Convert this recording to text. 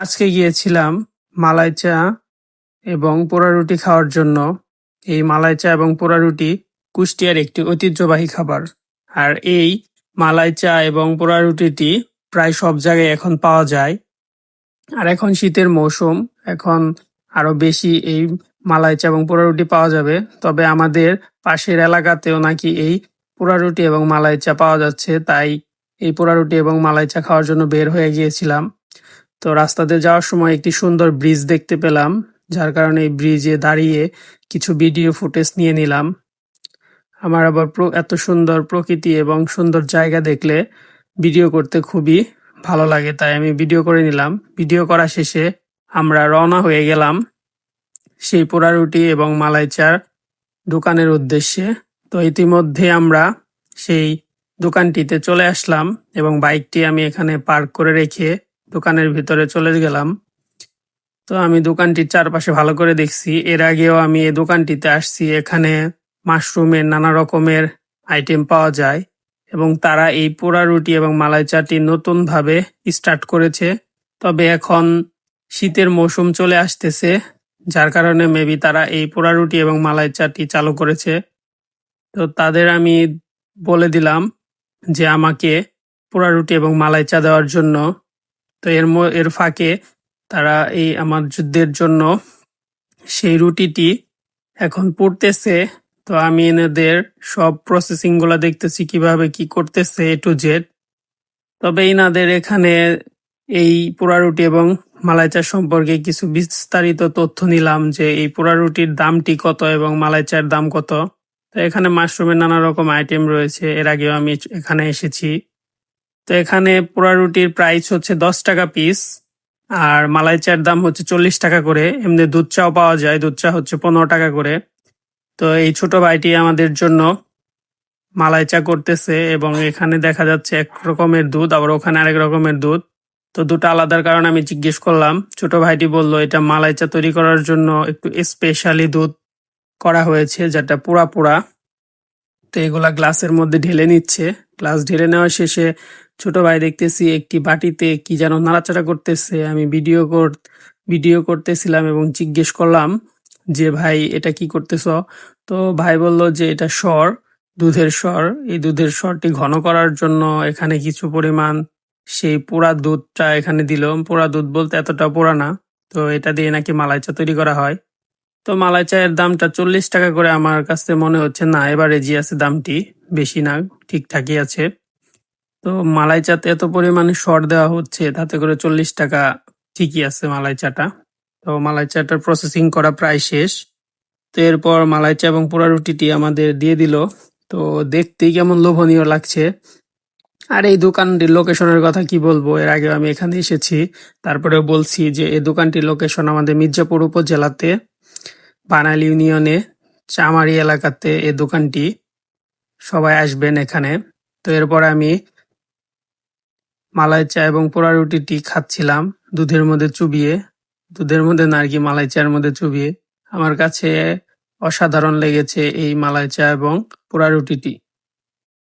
আজকে গিয়েছিলাম মালাই চা এবং পোড়া রুটি খাওয়ার জন্য। এই মালাই চা এবং পোড়া রুটি কুষ্টিয়ার একটি ঐতিহ্যবাহী খাবার। আর এই মালাই চা এবং পোড়া রুটিটি প্রায় সব জায়গায় এখন পাওয়া যায়। আর এখন শীতের মৌসুম, এখন আরো বেশি এই মালাই চা এবং পোড়া রুটি পাওয়া যাবে। তবে আমাদের পাশের এলাকাতেও নাকি এই পোড়া রুটি এবং মালাই চা পাওয়া যাচ্ছে, তাই এই পোড়া রুটি এবং মালাই চা খাওয়ার জন্য বের হয়ে গিয়েছিলাম। তো রাস্তাতে যাওয়ার সময় একটি সুন্দর ব্রিজ দেখতে পেলাম, যার কারণে এই ব্রিজে দাঁড়িয়ে কিছু ভিডিও ফুটেজ নিয়ে নিলাম। আমার আবার এত সুন্দর প্রকৃতি এবং সুন্দর জায়গা দেখলে ভিডিও করতে খুবই ভালো লাগে, তাই আমি ভিডিও করে নিলাম। ভিডিও করা শেষে আমরা রওনা হয়ে গেলাম সেই পোড়া রুটি এবং মালাই চার দোকানের উদ্দেশ্যে। তো ইতিমধ্যে আমরা সেই দোকানটিতে চলে আসলাম এবং বাইকটি আমি এখানে পার্ক করে রেখে দোকানের ভিতরে চলে গেলাম। তো আমি দোকানটির চারপাশে ভালো করে দেখছি। এর আগেও আমি এই দোকানটিতে আসছি। এখানে মাশরুমের নানা রকমের আইটেম পাওয়া যায় এবং তারা এই পোড়া রুটি এবং মালাই চাটি নতুন ভাবে স্টার্ট করেছে। তবে এখন শীতের মৌসুম চলে আসতেছে, যার কারণে মেবি তারা এই পোড়া রুটি এবং মালাই চাটি চালু করেছে। তো তাদের আমি বলে দিলাম যে আমাকে পোড়া রুটি এবং মালাই চা দেওয়ার জন্য। তো এর ফাঁকে তারা এই আমার যুদ্ধের জন্য সেই রুটিটি এখন পুড়তেছে। তো আমি এনাদের সব প্রসেসিং গুলা দেখতেছি কিভাবে কি করতেছে এ টু জেড। তবে এনাদের এখানে এই পোড়া রুটি এবং মালাই চা সম্পর্কে কিছু বিস্তারিত তথ্য নিলাম যে এই পোড়া রুটির দামটি কত এবং মালাই চার দাম কত। তো এখানে মাশরুমের নানা রকম আইটেম রয়েছে, এর আগেও আমি এখানে এসেছি। তো এখানে পোড়া রুটির প্রাইস হচ্ছে 10 টাকা পিস, আর মালাই চার দাম হচ্ছে 40 টাকা করে। এমনি দুধ চাও পাওয়া যায়, দুধ চা হচ্ছে 15 টাকা করে। তো এই ছোট ভাইটি আমাদের জন্য মালাই চা করতেছে এবং এখানে দেখা যাচ্ছে এক রকমের দুধ, আবার ওখানে আরেক রকমের দুধ। তো দুটো আলাদার কারণে আমি জিজ্ঞেস করলাম। ছোট ভাইটি বলল এটা মালাই চা তৈরি করার জন্য একটু স্পেশালি দুধ করা হয়েছে, যেটা পুরা পুরা। তো এগুলা গ্লাসের মধ্যে ঢেলে নিচ্ছে। গ্লাস ঢেলে নেওয়ার শেষে ছোট ভাই দেখতেছি একটি বাটিতে কি যেন নাড়াচাড়া করতেছে। আমি ভিডিও করতেছিলাম এবং জিজ্ঞেস করলাম যে ভাই এটা কি করতেছ। তো ভাই বলল যে এটা সর, দুধের সর। এই দুধের সরটি ঘন করার জন্য এখানে কিছু পরিমাণ সেই পোড়া দুধটা এখানে দিল। পোড়া দুধ বলতে এতটা পোড়া না। তো এটা দিয়ে নাকি মালাই চা তৈরি করা হয়। তো মালাই চায়ের দামটা 40 টাকা করে আমার কাছে মনে হচ্ছে না, এবারে জি আছে দামটি, বেশি না, ঠিকঠাকই আছে। তো মালাই চাতে এত পরিমাণে সর দেওয়া হচ্ছে, তাতে করে 40 টাকা ঠিকই আছে মালাই চাটা। তো মালাই চাটার প্রসেসিং করা প্রায় শেষ। তো এরপর মালাই চা এবং পোড়া রুটিটি আমাদের দিয়ে দিল। তো দেখতেই কেমন লোভনীয় লাগছে। আর এই দোকানটির লোকেশনের কথা কি বলবো, এর আগে আমি এখানে এসেছি, তারপরে বলছি যে এই দোকানটির লোকেশন আমাদের মির্জাপুর উপজেলাতে বানাইল ইউনিয়নে চামারি এলাকাতে এই দোকানটি। সবাই আসবেন এখানে। তো এরপর আমি মালাই চা এবং পোড়া রুটিটি খাচ্ছিলাম দুধের মধ্যে চুবিয়ে, দুধের মধ্যে না আর কি, মালাই চায়ের মধ্যে চুবিয়ে। আমার কাছে অসাধারণ লেগেছে এই মালাই চা এবং পোড়া রুটিটি।